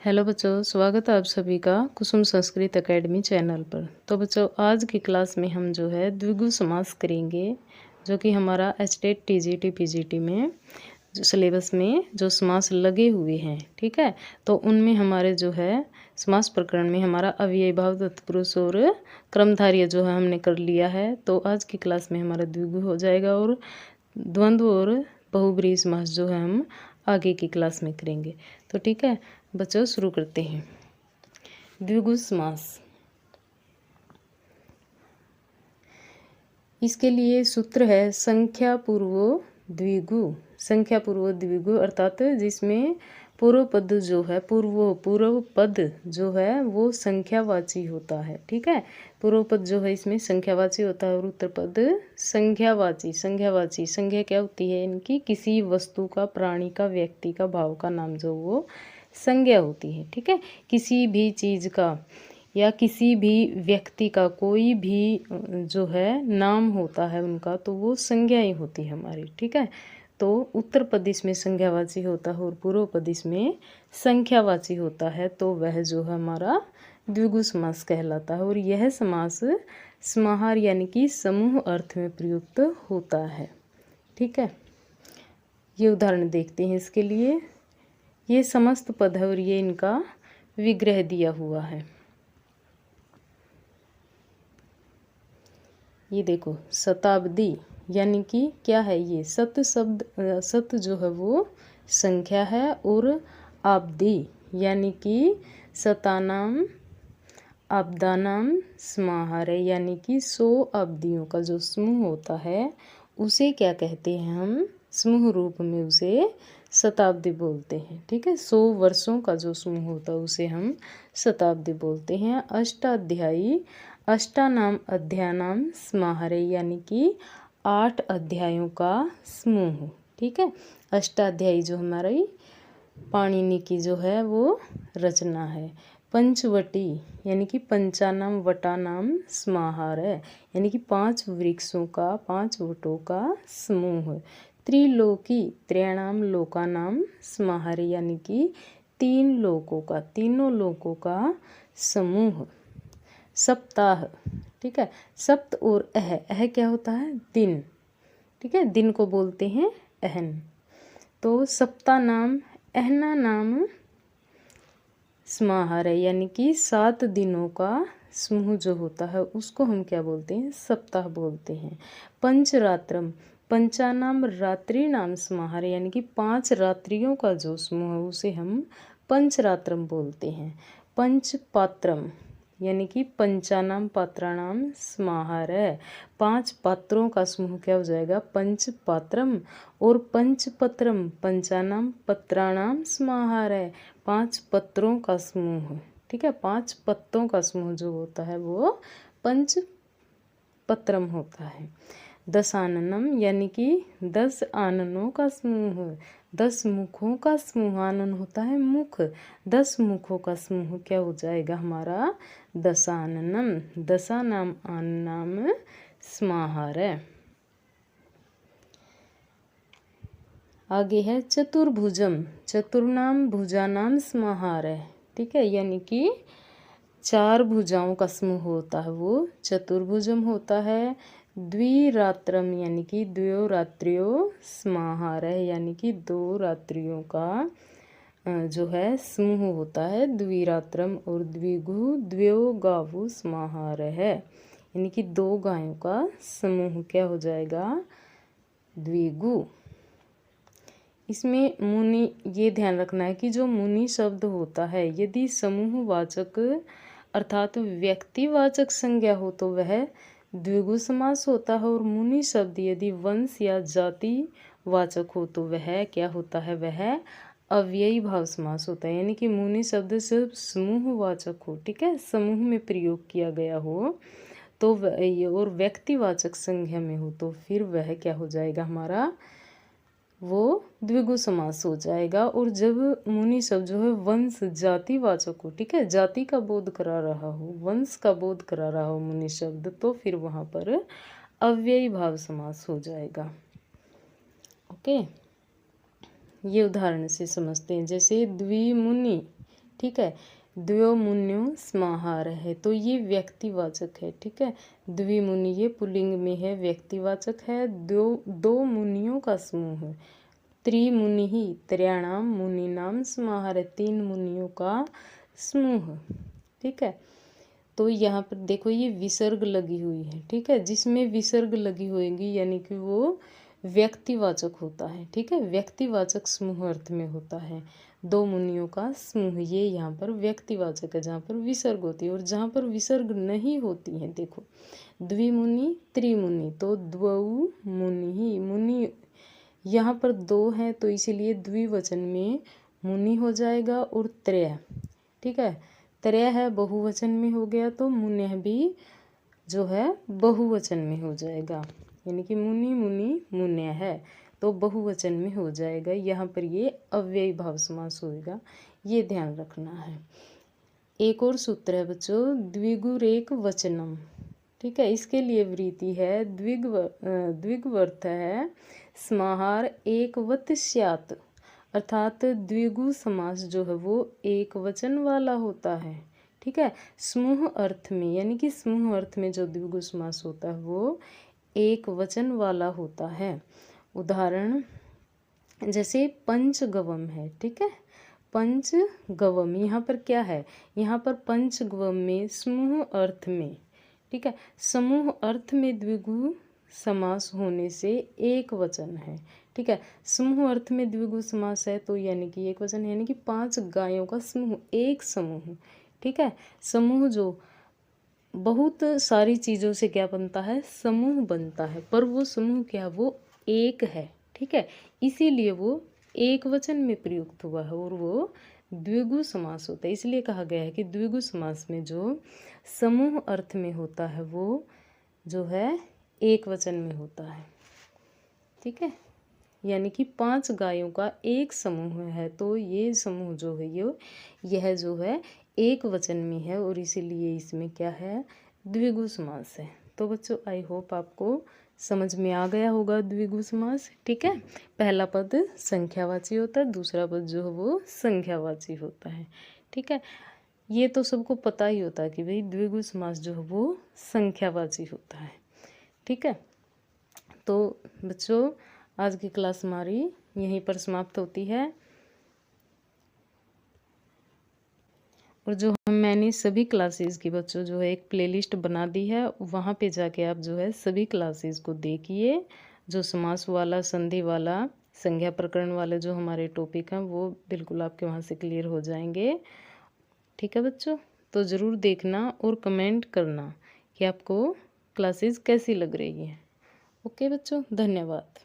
Hello बच्चों, स्वागत है आप सभी का कुसुम संस्कृत एकेडमी चैनल पर। तो बच्चों, आज की क्लास में हम जो है द्विगु समास करेंगे, जो कि हमारा एचटेट टीजीटी पीजीटी में जो सिलेबस में जो समास लगे हुए हैं, ठीक है। तो उनमें हमारे जो है समास प्रकरण में हमारा अव्ययी भाव, तत्पुरुष और क्रमधारय जो है हमने कर लिया है। तो आज की क्लास में हमारा द्विगु हो जाएगा और द्वंद्व और बहुब्रीहि समास जो है हम आगे की क्लास में करेंगे। तो ठीक है बच्चों, शुरू करते हैं। द्विगु समास, इसके लिए सूत्र है संख्या पूर्वो द्विगु। संख्या पूर्व द्विगु अर्थात जिसमें पूर्व पद जो है पूर्व पद जो है वो संख्यावाची होता है, ठीक है। पूर्व पद जो है इसमें संख्यावाची होता है और उत्तर पद संख्यावाची। संख्या क्या होती है इनकी? किसी वस्तु का, प्राणी का, व्यक्ति का, भाव का नाम जो वो संज्ञा होती है, ठीक है। किसी भी चीज़ का या किसी भी व्यक्ति का कोई भी जो है नाम होता है उनका, तो वो संज्ञा ही होती है हमारी, ठीक है। तो उत्तर पद इसमें संज्ञावाची होता है और पूर्व पद इसमें संख्यावाची होता है, तो वह जो है हमारा द्विगु समास कहलाता है। और यह समास समाहार यानी कि समूह अर्थ में प्रयुक्त होता है, ठीक है। ये उदाहरण देखते हैं इसके लिए। ये समस्त पद है और ये इनका विग्रह दिया हुआ है। ये देखो, शताब्दी यानी कि क्या है ये? सत शब्द, सत जो है वो संख्या है और आब्दी यानी कि शतानाम आब्दानाम समाहार है, यानी कि 100 अब्दियों का जो समूह होता है उसे क्या कहते हैं हम? समूह रूप में उसे शताब्दी बोलते हैं, ठीक है। 100 वर्षों का जो समूह होता है उसे हम शताब्दी बोलते हैं। अष्टाध्यायी, अष्टानाम अध्यानाम समाहारे यानी कि 8 अध्यायों का समूह, ठीक है। अष्टाध्यायी जो हमारी पाणिनि की जो है वो रचना है। पंचवटी यानी कि पंचानाम वटानाम समाहार है, यानी कि 5 वृक्षों का, 5 वटों का समूह। त्रिलोकी, त्रयाणाम लोकानाम समाहार यानी कि 3 लोकों का, तीनों लोकों का समूह। सप्ताह, ठीक है। सप्त और अह क्या होता है? दिन, ठीक है। दिन को बोलते हैं अहन। तो सप्ताह नाम अहना नाम समाहार है, यानी कि 7 दिनों का समूह जो होता है उसको हम क्या बोलते हैं? सप्ताह बोलते हैं। पंचरात्रम, पंचानाम रात्रि नाम समाहार यानी कि 5 रात्रियों का जो समूह है उसे हम पंचरात्रम बोलते हैं। पंचपात्रम यानी कि पंचानाम पात्राणाम समाहार है, 5 पात्रों का समूह क्या हो जाएगा? पंचपात्रम। और पंचपत्रम पंचानाम पत्राणाम समाहार है, 5 पत्रों का समूह, ठीक है। 5 पत्तों का समूह जो होता है वो पंचपत्रम होता है। दशाननम यानी कि 10 आननों का समूह, 10 मुखों का समूह। आनन होता है मुख, 10 मुखों का समूह क्या हो जाएगा हमारा? दशाननम। दशानाम आननाम समाहार है। आगे है चतुर्भुजम, चतुर्नाम भुजानाम समाहार है, ठीक है। यानी कि 4 भुजाओं का समूह होता है वो चतुर्भुजम होता है। द्विरात्रम यानी कि 2 रात्रियों समाहार है, यानी कि 2 रात्रियों का जो है समूह होता है द्विरात्रम। और द्विगु द्वयो गावु समाहार है, यानी कि 2 गायों का समूह क्या हो जाएगा? द्विगु। इसमें मुनि, ये ध्यान रखना है कि जो मुनि शब्द होता है यदि समूहवाचक अर्थात व्यक्तिवाचक संज्ञा हो तो वह द्विगु समास होता है, और मुनि शब्द यदि वंश या जाति वाचक हो तो वह क्या होता है? वह अव्ययी भाव समास होता है। यानी कि मुनि शब्द सिर्फ समूहवाचक हो, ठीक है, समूह में प्रयोग किया गया हो तो और व्यक्तिवाचक संज्ञा में हो तो फिर वह क्या हो जाएगा हमारा? वो द्विगु समास हो जाएगा। और जब मुनि शब्द जो है वंश जातिवाचक हो, ठीक है, जाति का बोध करा रहा हो, वंश का बोध करा रहा हो मुनि शब्द, तो फिर वहाँ पर अव्ययी भाव समास हो जाएगा। ओके, ये उदाहरण से समझते हैं। जैसे द्विमुनि, ठीक है। द्व्योमुन्यो समाहार है, तो ये व्यक्तिवाचक है। ठीक है, द्विमुनि ये पुल्लिंग में है, व्यक्तिवाचक है। दो मुनियों का समूह है। त्रिमुनि ही त्रयाणाम मुनिनाम समाहार है, 3 मुनियों का समूह। ठीक है, तो यहाँ पर देखो ये विसर्ग लगी हुई है। ठीक है, जिसमें विसर्ग लगी होगी यानी कि वो व्यक्तिवाचक होता है। ठीक है, व्यक्तिवाचक समूह अर्थ में होता है। 2 मुनियों का समूह, ये यहाँ पर व्यक्तिवाचक है जहाँ पर विसर्ग होती है। और जहाँ पर विसर्ग नहीं होती है, देखो द्विमुनि त्रिमुनि, तो द्वौ मुनि ही, मुनि यहाँ पर 2 हैं तो इसीलिए द्विवचन में मुनि हो जाएगा। और त्रय, ठीक है, त्रय है बहुवचन में हो गया, तो मुन्य भी जो है बहुवचन में हो जाएगा। यानी कि मुनि मुनि मुन्य है तो बहुवचन में हो जाएगा। यहाँ पर ये अव्ययी भाव समास होगा, ये ध्यान रखना है। एक और सूत्र है बच्चों, द्विगुरेक वचनम। ठीक है, इसके लिए वृत्ति है द्विगवर्थ है समाहार एकवत स्यात्, अर्थात द्विगु समास जो है वो एक वचन वाला होता है। ठीक है, समूह अर्थ में, यानी कि समूह अर्थ में जो द्विगु समास होता है वो एक वचन वाला होता है। उदाहरण जैसे पंचगवम है। ठीक है, पंचगवम यहाँ पर क्या है, यहाँ पर पंचगवम में समूह अर्थ में, ठीक है, समूह अर्थ में द्विगु समास होने से एक वचन है। ठीक है, समूह अर्थ में द्विगु समास है तो यानी कि एक वचन, यानी कि 5 गायों का समूह, एक समूह। ठीक है, समूह जो बहुत सारी चीज़ों से क्या बनता है, समूह बनता है, पर वो समूह क्या, वो एक है। ठीक है, इसीलिए वो एक वचन में प्रयुक्त हुआ है और वो द्विगु समास होता है। इसलिए कहा गया है कि द्विगु समास में जो समूह अर्थ में होता है वो जो है एक वचन में होता है। ठीक है, यानी कि 5 गायों का एक समूह है तो ये समूह जो है यह जो है एक वचन में है और इसीलिए इसमें क्या है, द्विगु समास है। तो बच्चों आई होप आपको समझ में आ गया होगा द्विगु समास। ठीक है, पहला पद संख्यावाची होता है, दूसरा पद जो है वो संख्यावाची होता है। ठीक है, ये तो सबको पता ही होता है कि भाई द्विगु समास जो है वो संख्यावाची होता है। ठीक है, तो बच्चों आज की क्लास हमारी यहीं पर समाप्त होती है। और जो मैंने सभी क्लासेस की बच्चों जो है एक प्लेलिस्ट बना दी है, वहाँ पे जाके आप जो है सभी क्लासेस को देखिए। जो समास वाला, संधि वाला, संज्ञा प्रकरण वाले जो हमारे टॉपिक हैं वो बिल्कुल आपके वहाँ से क्लियर हो जाएंगे। ठीक है बच्चों, तो ज़रूर देखना और कमेंट करना कि आपको क्लासेस कैसी लग रही है। ओके बच्चों, धन्यवाद।